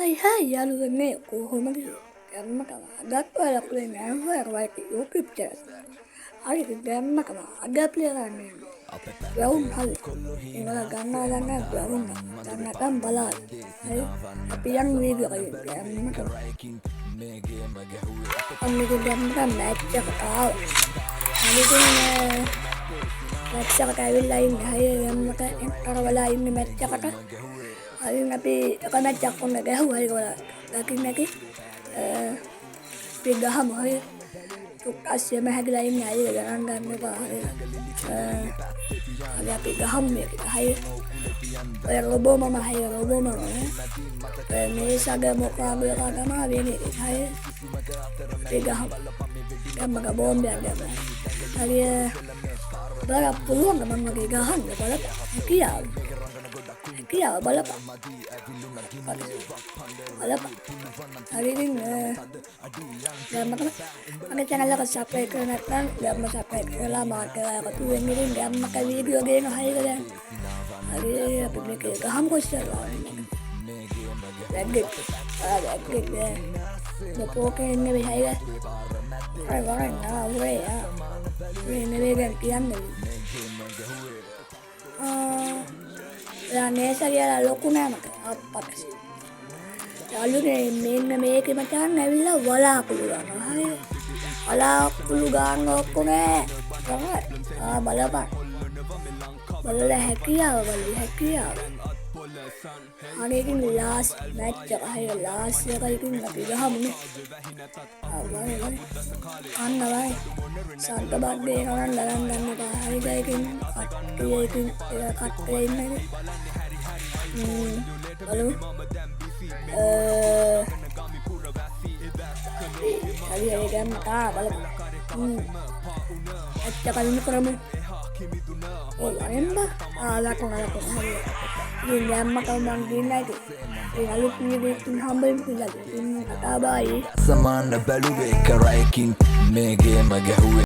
Hai yaluगर्ने කොහොමද ගැම්මකම අදත් ඔයාලකුලේ නෑහොය white YouTube channel. හරි ගැම්මකම අද අපි කරන්නේ වැවුම් හල්. ඒවල ගන්න වැවුම් ගන්නකම් බලන්න. හරි අපි යන් වීඩියෝ එකක් ගැම්මකම. අනික ගැම්මකම මැච් එකට ආවා. අනික මැච් එකට ඇවිල්ලා ඉන්නේ. හරි ගැම්මක කරවලා ඉන්නේ මැච් එකට. අයින් අපි එක මැච් එකක් කොන්න ගැහුවා ඒගොල්ලෝ දකින්න නැති අපි ගහමු හරි තුක්කස්සියම හැදිලා ඉන්නේ අය ගණන් ගන්න එපා හරි අපි ගහමු මේක හරි ඔය රොබෝ මම මේ සග මොකාම එක තමයි වෙන්නේ හරි අපි ගහමු ගම්මක බෝම්බයක් ගමු හරි බලන්න පුළුවන් මම වගේ ගහන්න බලන්න කියාව බලපන් හරිදින් ගැම්මකම මගේ channel එක subscribe කරලා නැත්නම් ගැම්ම subscribe කරලා මාත් එකතු වෙන්න ඉතින් ගැම්මක වීඩියෝ ගේන හරිද දැන් හරි අපි මේක ගහමු කොච්චර වැග්ගෙත් පෝකේ ඉන්නේ වෙයි හරි වරන් නාවේ මේ ගැන කියන්නේ නේස කියලා ලොකු නෑ මට අප්පට යාළුවනේ මෙන්න මේකේ මචං ඇවිල්ලා වලාකුළු ගන්නවා හරි වලාකුළු ගන්න ඔක්කොම බලපන් බලලා හැකියාව අනේ ඉතින් ලාස් මැච් එක හරි ලාස් එක ඉතින් අපි ගහමුනේ අන්න වයි සන්ත බඩේ කරන් ගන්න එපා හරි ගයිකින් කට්ටිය ඉතින් කට්ටිය ඉන්නේ බලමු හරි ගන්න බලමු අච්ච කලින් කරමු එම්බ ලකුණ හරි ඉතින් ගැම්මක මං ගින්නයි ඉතින් අලුත් වීඩියෝ එකකින් හම්බෙමු කියලා ඉතින් කතා බයි සමාන බැලුවේ කරයිකින් මේ ගේම ගැහුවේ